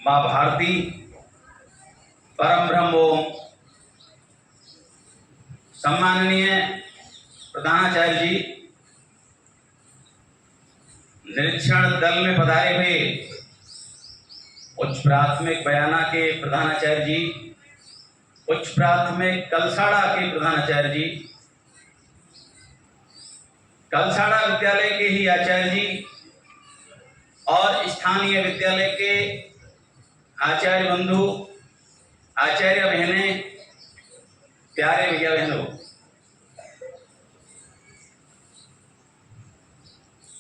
माँ भारती, परम ब्रह्म ओम, सम्माननीय प्रधानाचार्य जी, निरीक्षण दल में पधारे हुए उच्च प्राथमिक बयाना के प्रधानाचार्य जी, उच्च प्राथमिक कलसाड़ा के प्रधानाचार्य जी, कलसाड़ा विद्यालय के ही आचार्य जी और स्थानीय विद्यालय के आचार्य बंधु, आचार्य बहनें, प्यारे भैया बहनों,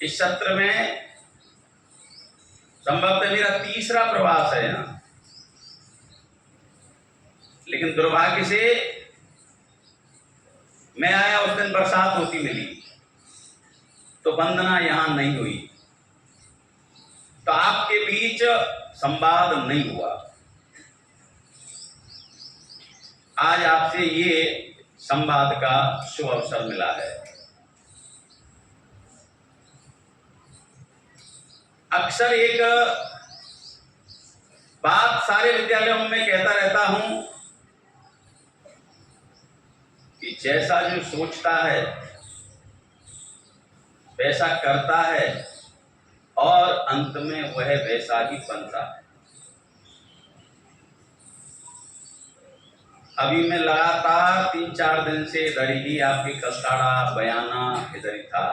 इस सत्र में संभवतः मेरा तीसरा प्रवास है यहाँ, लेकिन दुर्भाग्य से मैं आया उस दिन बरसात होती मिली, तो वंदना यहां नहीं हुई, तो आपके बीच संवाद नहीं हुआ। आज आपसे ये संवाद का शुभ अवसर मिला है। अक्सर एक बात सारे विद्यालयों में कहता रहता हूं कि जैसा जो सोचता है वैसा करता है और अंत में वह वैसा ही बनता है। अभी मैं लगातार 3-4 दिन से इधर ही आपके कलसाड़ा बयाना इधर ही था।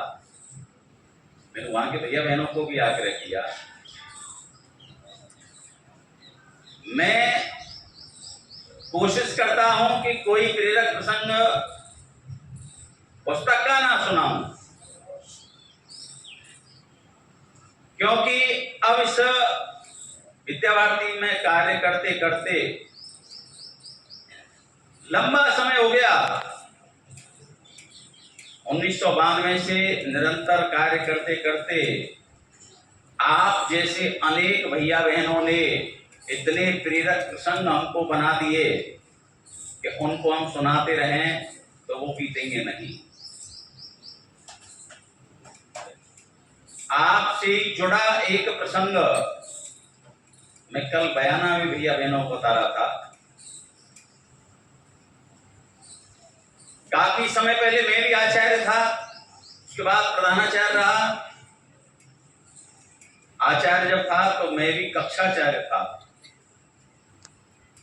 मैंने वहां के भैया बहनों को भी आग्रह किया, मैं कोशिश करता हूं कि कोई प्रेरक प्रसंग पुस्तक का ना सुनाऊं, क्योंकि अब इस विद्यावारिधि में कार्य करते करते लंबा समय हो गया। 1992 से निरंतर कार्य करते करते आप जैसे अनेक भैया बहनों ने इतने प्रेरक प्रसंग हमको बना दिए कि उनको हम सुनाते रहें तो वो बीतेंगे नहीं। आपसे जुड़ा एक प्रसंग मैं कल बयाना में भैया बहनों को बता रहा था। काफी समय पहले मैं भी आचार्य था, उसके बाद प्रधानाचार्य रहा। आचार्य जब था तो मैं भी कक्षाचार्य था,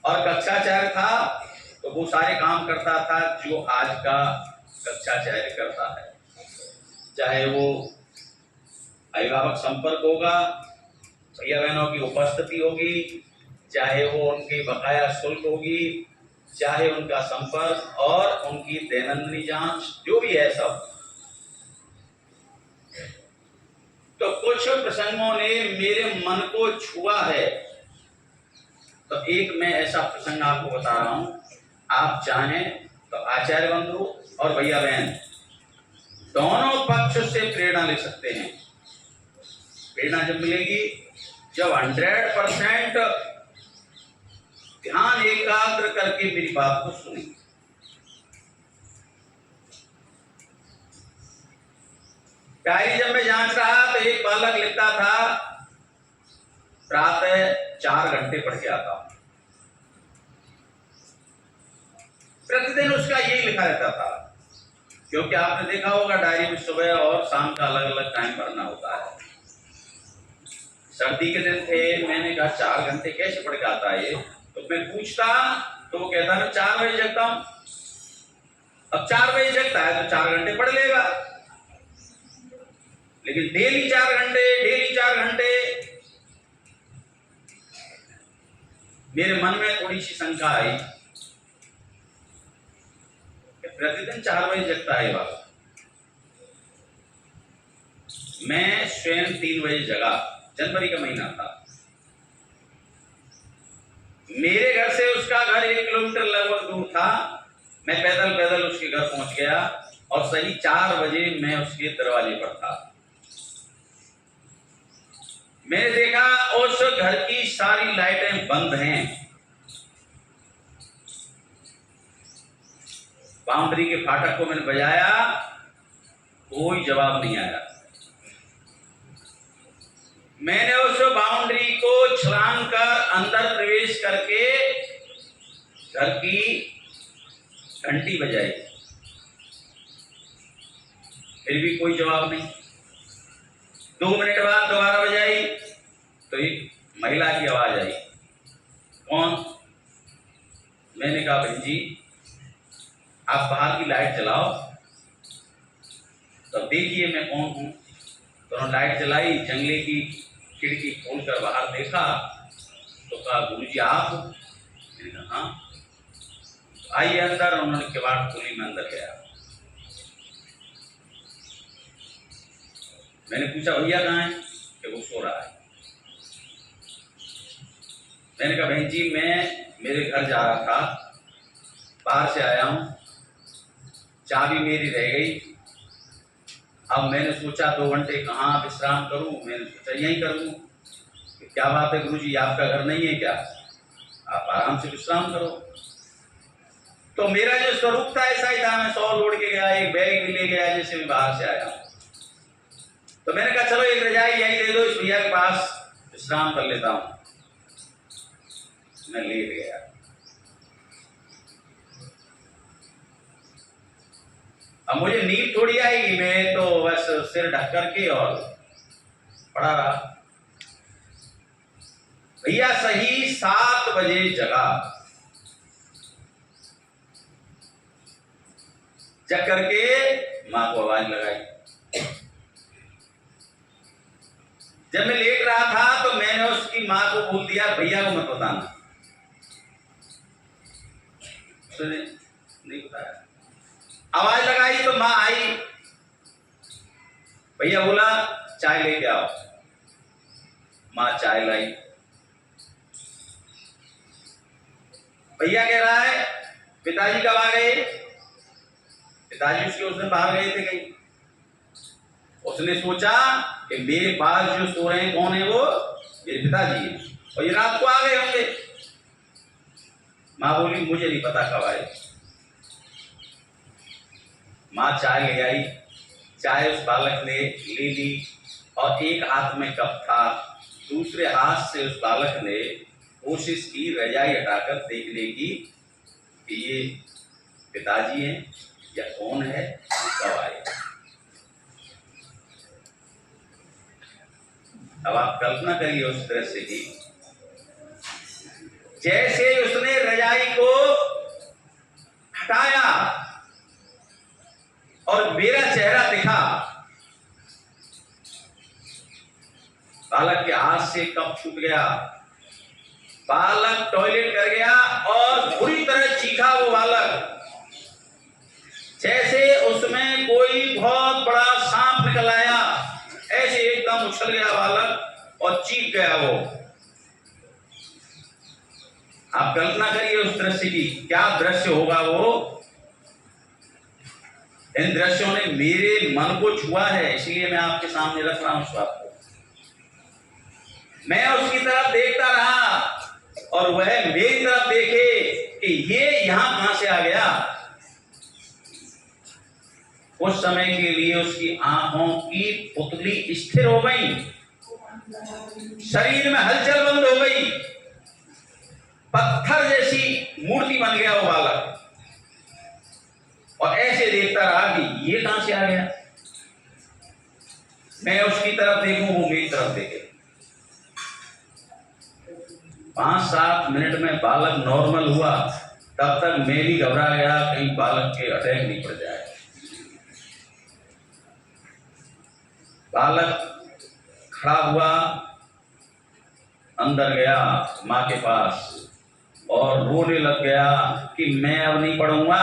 और कक्षाचार्य था तो वो सारे काम करता था जो आज का कक्षाचार्य करता है, चाहे वो अभिभावक संपर्क होगा, भैया बहनों की उपस्थिति होगी, चाहे वो उनकी बकाया शुल्क होगी, चाहे उनका संपर्क और उनकी दैनंदिन जांच, जो भी है सब। तो कुछ प्रसंगों ने मेरे मन को छुआ है, तो एक मैं ऐसा प्रसंग आपको बता रहा हूं। आप चाहें तो आचार्य बंधु और भैया बहन दोनों पक्ष से प्रेरणा ले सकते हैं। प्रेरणा जब मिलेगी जब 100% ध्यान एकाग्र करके मेरी बात को सुनी। डायरी जब मैं जांच रहा तो एक बालक लिखता था, प्रातः 4 घंटे पढ़ के आता हूं। प्रतिदिन उसका यही लिखा रहता था, क्योंकि आपने देखा होगा डायरी में सुबह और शाम का अलग अलग टाइम भरना होता है। सर्दी के दिन थे, मैंने कहा 4 घंटे कैसे पढ़ के आता है ये, तो मैं पूछता तो वो कहता मैं 4 बजे जगता हूं। अब 4 बजे जगता है तो 4 घंटे पढ़ लेगा, लेकिन डेली 4 घंटे मेरे मन में थोड़ी सी शंका आई कि प्रतिदिन 4 बजे जगता है बाबा। मैं स्वयं 3 बजे जगा, जनवरी का महीना था। मेरे घर से उसका घर 1 किलोमीटर लगभग दूर था। मैं पैदल उसके घर पहुंच गया और सही 4 बजे मैं उसके दरवाजे पर था। मैंने देखा उस घर की सारी लाइटें बंद हैं, बाउंड्री के फाटक को मैंने बजाया, कोई जवाब नहीं आया। मैंने उस बाउंड्री को छलांग कर अंदर प्रवेश करके घर की घंटी बजाई, फिर भी कोई जवाब नहीं। 2 मिनट बाद दोबारा बजाई तो एक महिला की आवाज आई। कौन? मैंने कहा बहन जी आप बाहर की लाइट जलाओ, तब देखिए मैं कौन हूं। तो उन्होंने लाइट जलाई, जंगले की खिड़की खोलकर बाहर देखा तो कहा गुरुजी आप? मैंने कहा हाँ। आइए अंदर। उन्होंने किवाड़ खोली, मैं अंदर गया। मैंने पूछा भैया कहाँ है? कि वो सो रहा है। मैंने कहा बहन जी मैं मेरे घर जा रहा था, बाहर से आया हूँ, चाबी मेरी रह गई। अब मैंने सोचा 2 घंटे कहाँ विश्राम करूं, मैंने सोचा यहीं कर लूं। क्या बात है गुरुजी आपका घर नहीं है क्या? आप आराम से विश्राम करो। तो मेरा जो स्वरूप था ऐसा ही था, मैं शॉल ओढ़ के गया, एक बैग भी ले गया जैसे मैं बाहर से आया। तो मैंने कहा चलो एक रजाई यही दे दो, इस भैया के पास विश्राम कर लेता हूं। मैं लेट गया। अब मुझे नींद थोड़ी आएगी, मैं तो बस सिर ढक करके और पड़ा रहा। भैया सही 7 बजे जगा। जग करके मां को आवाज लगाई। जब मैं लेट रहा था तो मैंने उसकी मां को बोल दिया भैया को मत बताना। उसने नहीं बताया। आवाज लगाई तो मां आई। भैया बोला चाय लेके आओ। मां चाय लाई। भैया कह रहा है पिताजी कब आ गए? पिताजी उसके उस दिन बाहर गए थे कहीं। उसने सोचा कि मेरे पास जो सो रहे हैं कौन है? वो मेरे पिताजी है और ये रात को आ गए होंगे। मां बोली मुझे नहीं पता कब आए। मां चाय ले आई। चाय उस बालक ने ले ली और एक हाथ में कप था, दूसरे हाथ से उस बालक ने कोशिश की रजाई हटाकर देखने की कि ये पिताजी हैं या कौन है, कब आए। अब आप कल्पना करिए उस दृश्य की। जैसे उसने रजाई को हटाया और मेरा चेहरा दिखा, बालक के हाथ से कप छूट गया। बालक टॉयलेट कर गया और बुरी तरह चीखा वो बालक, जैसे उसमें कोई बहुत बड़ा सांप निकल आया। ऐसे एकदम उछल गया बालक और चीख गया वो। आप कल्पना करिए उस दृश्य की, क्या दृश्य होगा वो। इन दृश्यों ने मेरे मन को छुआ है, इसलिए मैं आपके सामने रख रहा हूं उस बात को। मैं उसकी तरफ देखता रहा और वह मेरी तरफ देखे कि ये यहां कहां से आ गया। उस समय के लिए उसकी आंखों की पुतली स्थिर हो गई, शरीर में हलचल बंद हो गई, पत्थर जैसी मूर्ति बन गया वो बालक। और ऐसे देखता रहा कि ये कहां से आ गया। मैं उसकी तरफ देखूं, वो मेरी तरफ देखे। 5-7 मिनट में बालक नॉर्मल हुआ। तब तक मैं भी घबरा गया कहीं बालक के अटैक नहीं पड़ जाए। बालक खड़ा हुआ, अंदर गया मां के पास और रोने लग गया कि मैं अब नहीं पढ़ूंगा।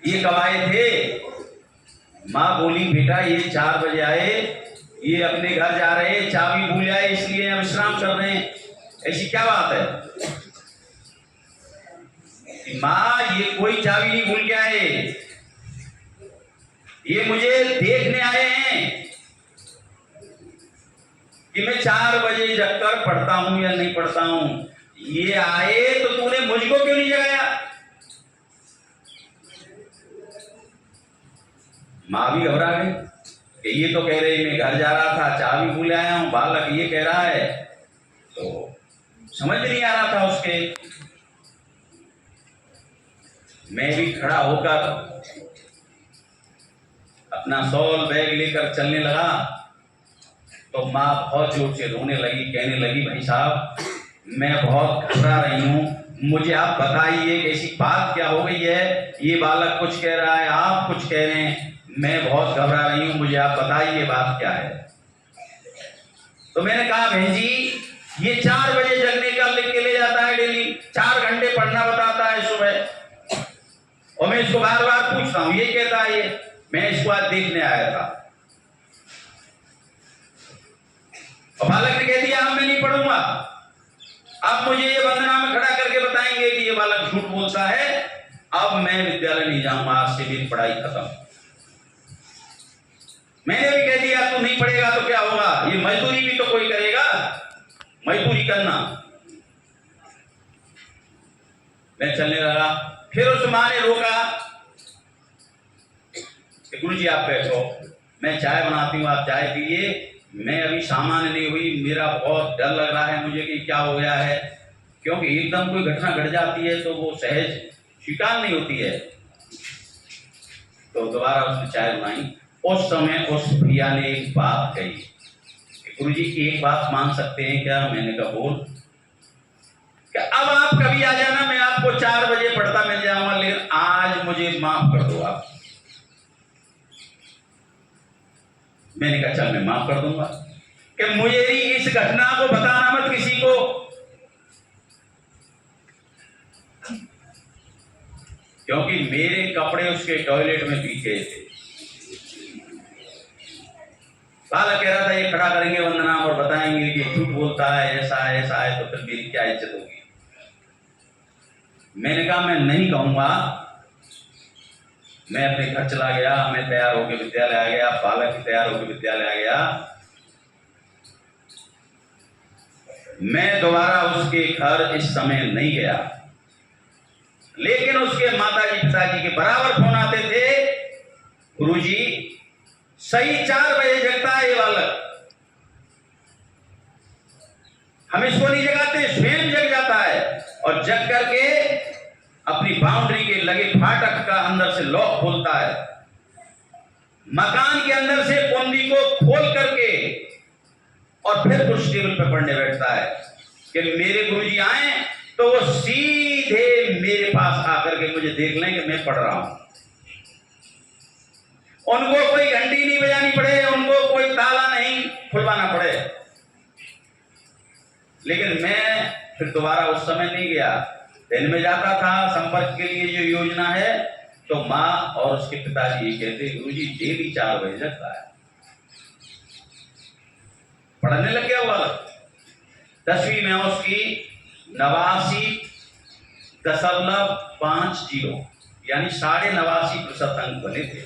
ये कब आए थे? मां बोली बेटा ये 4 बजे आए, ये अपने घर जा रहे हैं, चाबी भूल आए इसलिए हम विश्राम कर रहे हैं। ऐसी क्या बात है? मां ये कोई चाबी नहीं भूल के आए, ये मुझे देखने आए हैं कि मैं 4 बजे जगकर पढ़ता हूं या नहीं पढ़ता हूं। ये आए तो तूने मुझको क्यों नहीं जगाया? मां भी घबरा गई। कि ये तो कह रही मैं घर जा रहा था, चाबी भूल आया हूँ, बालक ये कह रहा है। तो समझ में नहीं आ रहा था उसके। मैं भी खड़ा होकर अपना शॉल बैग लेकर चलने लगा तो माँ बहुत जोर से रोने लगी, कहने लगी भाई साहब मैं बहुत घबरा रही हूँ, मुझे आप बताइए कि ऐसी बात क्या हो गई है, ये बालक कुछ कह रहा है, आप कुछ कह रहे हैं, मैं बहुत घबरा रही हूँ, मुझे आप बताइए बात क्या है। तो मैंने कहा बहन जी ये 4 बजे जगने का लिख के ले जाता है डेली, 4 घंटे पढ़ना बताता है सुबह, और मैं इसको बार बार पूछता हूँ ये कहता है ये, मैं इसको आज देखने आया था। और बालक ने कह दिया अब मैं नहीं पढ़ूंगा, अब मुझे ये वंदना में खड़ा करके बताएंगे कि ये बालक झूठ बोलता है, अब मैं विद्यालय नहीं जाऊंगा, आज से मेरी पढ़ाई खत्म। मैंने भी कह दिया तू नहीं पढ़ेगा तो क्या होगा, ये मजदूरी भी तो कोई करेगा, मजदूरी करना। मैं चलने लगा, फिर उस माँ ने रोका कि गुरुजी आप बैठो, मैं चाय बनाती हूँ, आप चाय पीजिए, मैं अभी सामान्य नहीं हुई, मेरा बहुत डर लग रहा है मुझे कि क्या हो गया है, क्योंकि एकदम कोई घटना घट जाती है तो वो सहज स्वीकार नहीं होती है। तो दोबारा उसने चाय बनाई। उस समय उस भैया ने एक बात कही कि गुरुजी एक बात मान सकते हैं क्या? मैंने कहा बोल। कि अब आप कभी आ जाना, मैं आपको 4 बजे पढ़ता मिल जाऊंगा, लेकिन आज मुझे माफ कर दो आप। मैंने कहा चल मैं माफ कर दूंगा, कि मुझे इस घटना को बताना मत किसी को। क्योंकि मेरे कपड़े उसके टॉयलेट में भीगे थे। बालक कह रहा था ये खड़ा करेंगे वंदना और बताएंगे कि झूठ बोलता है, ऐसा है, तो फिर मेरी क्या इज्जत होगी। मैंने कहा मैं नहीं कहूंगा। मैं अपने घर चला गया, मैं तैयार होकर विद्यालय आ गया, बालक भी तैयार होकर विद्यालय आ गया। मैं दोबारा उसके घर इस समय नहीं गया, लेकिन उसके माताजी पिताजी के बराबर फोन आते थे, गुरुजी सही 4 बजे जगता है ये बालक, हम इसको नहीं जगाते, स्वयं जग जाता है, और जग करके अपनी बाउंड्री के लगे फाटक का अंदर से लॉक खोलता है, मकान के अंदर से कुंडी को खोल करके और फिर कुछ टेबल पर पढ़ने बैठता है कि मेरे गुरुजी आए तो वो सीधे मेरे पास आकर के मुझे देख लें कि मैं पढ़ रहा हूं। उनको कोई घंटी नहीं बजानी पड़े, उनको कोई ताला नहीं खुलवाना पड़े। लेकिन मैं फिर दोबारा उस समय नहीं गया, दिन में जाता था संपर्क के लिए जो योजना है, तो माँ और उसके पिताजी ये कहते गुरुजी डेली 4 बजे जगता है। पढ़ने लग गया हुआ। 10वीं में उसकी 89.50 यानी 89.5% अंक बने थे।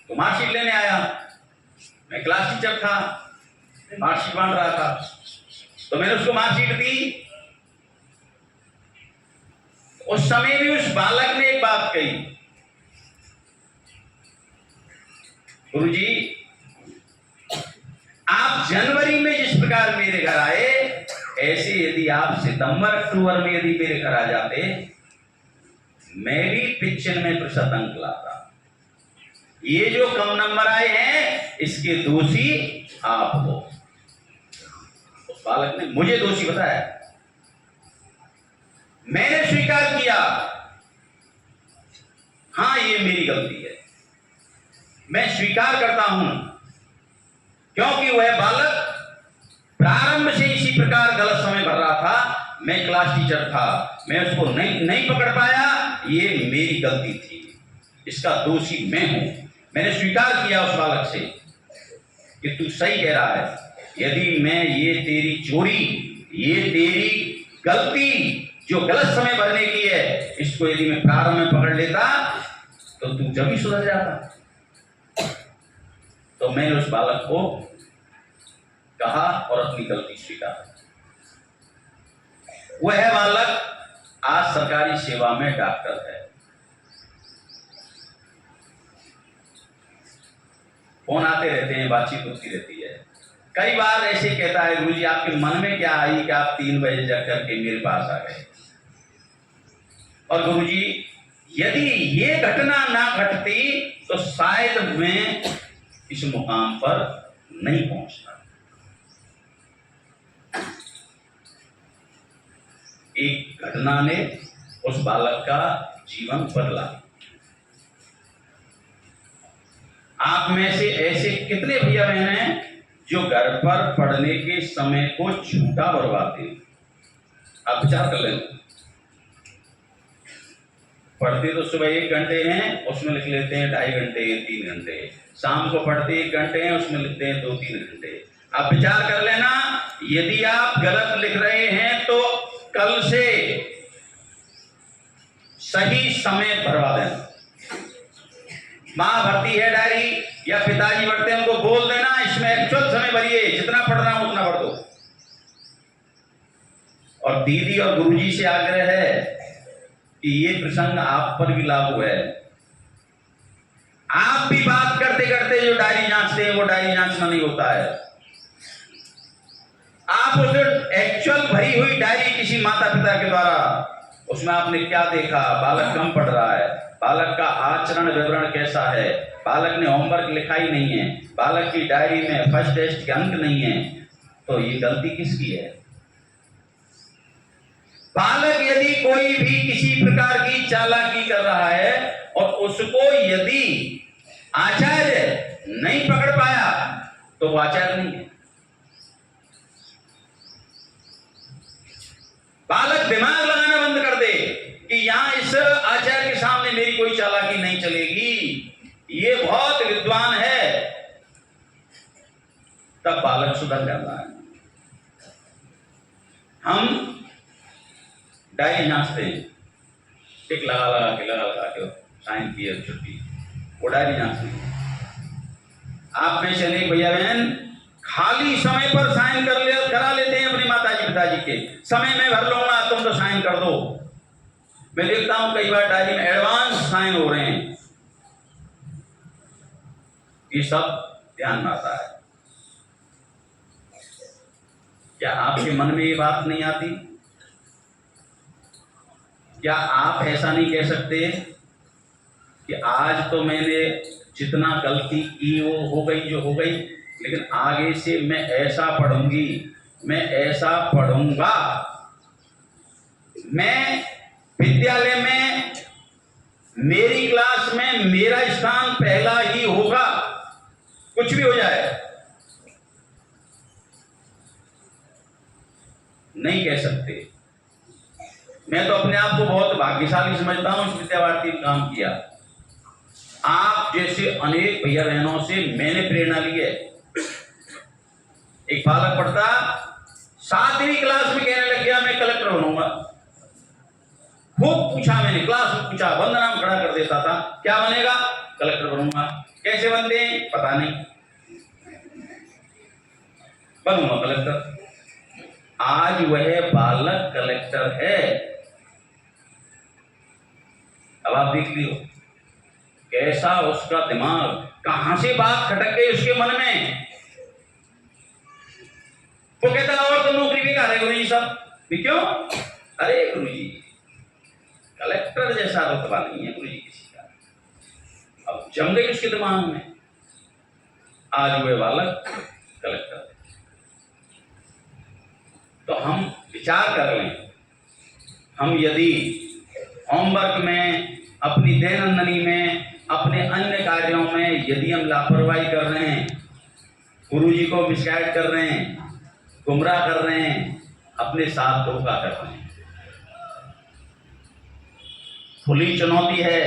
तो मार्कशीट लेने आया, मैं क्लास टीचर था, मार्कशीट बांट रहा था, तो मैंने उसको मार्कशीट दी। उस समय भी उस बालक ने एक बात कही, गुरुजी आप जनवरी में जिस प्रकार मेरे घर आए, ऐसे यदि आप सितंबर अक्टूबर में यदि मेरे घर आ जाते, मैं भी 95% अंक लाता। ये जो कम नंबर आए हैं इसके दोषी आप हो। उस बालक ने मुझे दोषी बताया, मैंने स्वीकार किया हाँ ये मेरी गलती है, मैं स्वीकार करता हूं, क्योंकि वह बालक प्रारंभ से इसी प्रकार गलत समय भर रहा था। मैं क्लास टीचर था, मैं उसको नहीं पकड़ पाया, ये मेरी गलती थी, इसका दोषी मैं हूं। मैंने स्वीकार किया उस बालक से कि तू सही कह रहा है, यदि मैं ये तेरी चोरी, ये तेरी गलती जो गलत समय भरने की है, इसको यदि मैं प्रारंभ में पकड़ लेता तो तू जब ही सुधर जाता। तो मैंने उस बालक को कहा और अपनी गलती स्वीकार। वह बालक आज सरकारी सेवा में डॉक्टर है। फोन आते रहते हैं, बातचीत होती रहती है। कई बार ऐसे कहता है, गुरुजी आपके मन में क्या आई कि आप 3 बजे जा करके मेरे पास आ गए? और गुरुजी यदि ये घटना ना घटती तो शायद मैं इस मुकाम पर नहीं पहुंचता। एक घटना ने उस बालक का जीवन बदला। आप में से ऐसे कितने भैया बहन हैं जो घर पर पढ़ने के समय को झूठा बर्बादते हैं? आप विचार कर लें। पढ़ते तो सुबह 1 घंटे हैं, उसमें लिख लेते हैं 2.5 घंटे 3 घंटे। शाम को पढ़ते 1 घंटे हैं, उसमें लिखते हैं 2-3 घंटे। आप विचार कर लेना, यदि आप गलत लिख रहे हैं तो कल से सही समय भरवा देना। माँ भरती है डायरी या पिताजी भरते हैं, उनको बोल देना इसमें एक्चुअल समय भरिए, जितना पढ़ना हो उतना पढ़ दो। और दीदी और गुरुजी से आग्रह है कि ये प्रसंग आप पर भी लागू है। आप भी बात करते करते जो डायरी जांचते हैं वो डायरी जांचना नहीं होता है। आप उस एक्चुअल भरी हुई डायरी किसी माता पिता के द्वारा, उसमें आपने क्या देखा, बालक कम पढ़ रहा है, बालक का आचरण विवरण कैसा है, बालक ने होमवर्क लिखा ही नहीं है, बालक की डायरी में फर्स्ट टेस्ट के अंक नहीं है, तो ये गलती किसकी है? बालक यदि कोई भी किसी प्रकार की चालाकी कर रहा है और उसको यदि आचार्य नहीं पकड़ पाया तो वो आचार्य नहीं है। बालक दिमाग लगाना बंद कर दे कि यहां इस आचार्य के सामने मेरी कोई चालाकी नहीं चलेगी, ये बहुत विद्वान है, तब बालक सुधर जाता है। हम डायरी जांचते हैं, टिक लगा के साइन किए छुट्टी, वो डायरी जांचते हैं। आप में से अनेक भैया बहन खाली समय पर साइन करा लेते हैं अपने माताजी पिताजी के, समय में भर लूंगा तुम तो साइन कर दो। मैं देखता हूं कई बार डायरी में एडवांस साइन हो रहे हैं। ये सब ध्यान में आता है। क्या आपके मन में ये बात नहीं आती? क्या आप ऐसा नहीं कह सकते कि आज तो मैंने जितना गलती की वो हो गई जो हो गई, लेकिन आगे से मैं ऐसा पढ़ूंगी, मैं ऐसा पढ़ूंगा, मैं विद्यालय में मेरी क्लास में मेरा स्थान पहला ही होगा, कुछ भी हो जाए। नहीं कह सकते। मैं तो अपने आप को बहुत भाग्यशाली समझता हूं इस विद्या भारती में काम किया। आप जैसे अनेक भैया बहनों से मैंने प्रेरणा ली है। एक बालक पढ़ता 7वीं क्लास में कहने लग गया मैं कलेक्टर बनूंगा। खूब पूछा मैंने, क्लास में पूछा, वंदनाम खड़ा कर देता था, क्या बनेगा? कलेक्टर बनूंगा। कैसे बनते हैं पता नहीं, बनूंगा कलेक्टर। आज वह बालक कलेक्टर है। अब आप देख लियो कैसा उसका दिमाग, कहां से बात खटक गई उसके मन में। वो कहता और तो नौकरी बेकार है गुरुजी साहब। क्यों? अरे गुरुजी कलेक्टर जैसा रुतबा नहीं है गुरुजी किसी का। अब जम गई उसके दिमाग में। आज वह बालक कलेक्टर। तो हम विचार कर लें, हम यदि होमवर्क में, अपनी दैनंदिनी में, अपने अन्य कार्यों में यदि हम लापरवाही कर रहे हैं, गुरुजी को मिसगाइड कर रहे हैं, गुमराह कर रहे हैं, अपने साथ धोखा कर रहे हैं। खुली चुनौती है,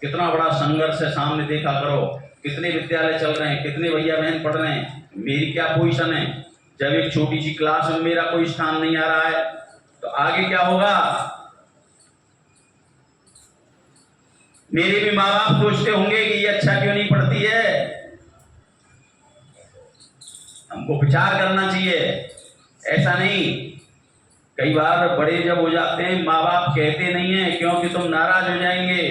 कितना बड़ा संघर्ष है सामने देखा करो। कितने विद्यालय चल रहे हैं, कितने भैया बहन पढ़ रहे हैं। मेरी क्या पोजीशन है? जब एक छोटी सी क्लास में मेरा कोई स्थान नहीं आ रहा है तो आगे क्या होगा? मेरे भी माँ बाप सोचते होंगे कि ये अच्छा क्यों नहीं पढ़ती है। हमको विचार करना चाहिए। ऐसा नहीं, कई बार बड़े जब हो जाते हैं माँ बाप कहते नहीं है क्योंकि तुम नाराज हो जाएंगे,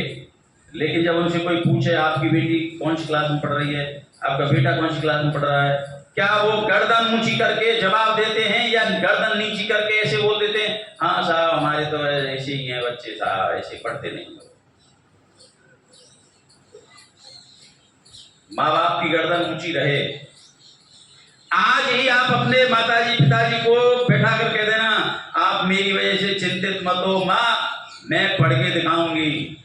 लेकिन जब उनसे कोई पूछे आपकी बेटी कौन सी क्लास में पढ़ रही है, आपका बेटा कौन सी क्लास में पढ़ रहा है, क्या वो गर्दन ऊंची करके जवाब देते हैं या गर्दन नीची करके ऐसे बोल देते हैं, हाँ साहब हमारे तो ऐसे ही हैं बच्चे साहब, ऐसे पढ़ते नहीं। माँ बाप की गर्दन ऊंची रहे। आज ही आप अपने माताजी पिताजी को बैठा कर कह देना, आप मेरी वजह से चिंतित मत हो माँ, मैं पढ़ के दिखाऊंगी।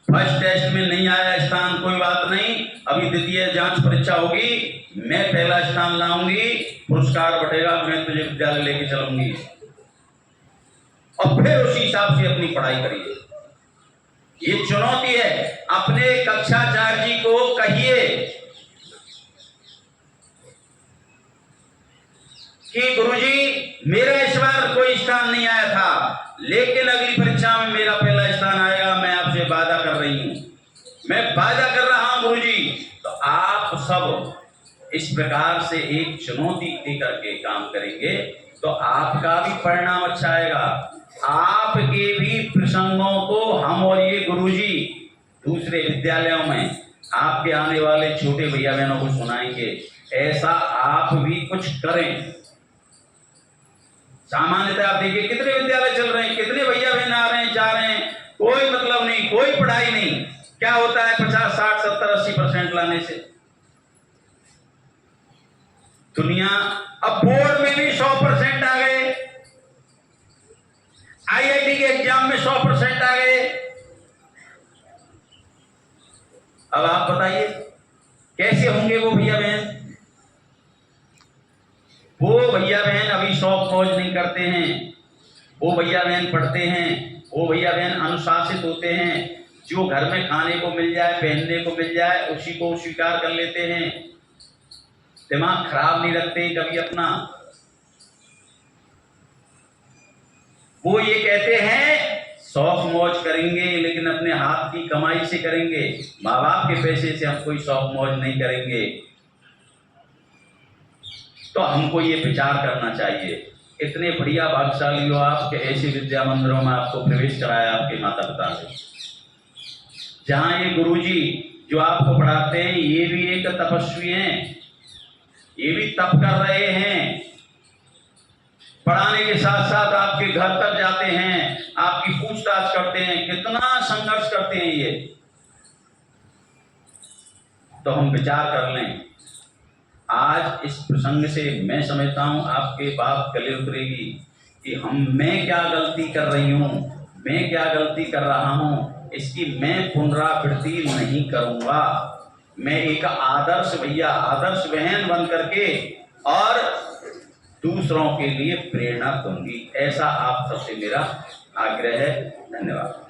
फर्स्ट टेस्ट में नहीं आया स्थान, कोई बात नहीं, अभी द्वितीय जांच परीक्षा होगी, मैं पहला स्थान लाऊंगी, पुरस्कार बढ़ेगा, मैं तुझे विद्यालय लेके चलूंगी। और फिर उसी हिसाब से अपनी पढ़ाई करिए। ये चुनौती है। अपने कक्षाचार्य जी को कहिए कि गुरुजी मेरा इस बार कोई स्थान नहीं आया था, लेकिन अगली परीक्षा में मेरा पहला स्थान आएगा, मैं आपसे वादा कर रही हूं, मैं वादा कर रहा हूं गुरुजी। तो आप सब इस प्रकार से एक चुनौती लेकर के काम करेंगे तो आपका भी परिणाम अच्छा आएगा। आपके भी प्रसंगों को हम और ये गुरुजी दूसरे विद्यालयों में आपके आने वाले छोटे भैया बहनों को सुनाएंगे। ऐसा आप भी कुछ करें। सामान्यतः आप देखिए कितने विद्यालय चल रहे हैं, कितने भैया बहन आ रहे हैं जा रहे हैं, कोई मतलब नहीं, कोई पढ़ाई नहीं। क्या होता है 50, 60, 70, 80% लाने से दुनिया। अब बोर्ड में भी 100% आ गए, आईआईटी के एग्जाम में 100% आ गए। अब आप बताइए कैसे होंगे वो भैया बहन। वो भैया बहन अभी शौक मौज नहीं करते हैं, वो भैया बहन पढ़ते हैं, वो भैया बहन अनुशासित होते हैं। जो घर में खाने को मिल जाए, पहनने को मिल जाए, उसी को स्वीकार कर लेते हैं। दिमाग खराब नहीं रखते कभी अपना। वो ये कहते हैं शौक मौज करेंगे लेकिन अपने हाथ की कमाई से करेंगे, माँ बाप के पैसे से हम कोई शौक मौज नहीं करेंगे। तो हमको ये विचार करना चाहिए। इतने बढ़िया भाग्यशाली हो आप कि ऐसे विद्या मंदिरों में आपको प्रवेश कराया आपके माता पिता ने, जहाँ ये गुरुजी जो आपको पढ़ाते हैं ये भी एक तपस्वी हैं, ये भी तप कर रहे हैं। पढ़ाने के साथ साथ आपके घर तक जाते हैं, आपकी पूछताछ करते हैं, कितना संघर्ष करते हैं ये। तो हम विचार कर लें। आज इस प्रसंग से मैं समझता हूं आपके बात गले उतरेगी कि मैं क्या गलती कर रही हूं, मैं क्या गलती कर रहा हूं, इसकी मैं पुनरावृत्ति नहीं करूंगा। मैं एक आदर्श भैया, आदर्श बहन बन करके और दूसरों के लिए प्रेरणा दूंगी। ऐसा आप सबसे मेरा आग्रह है। धन्यवाद।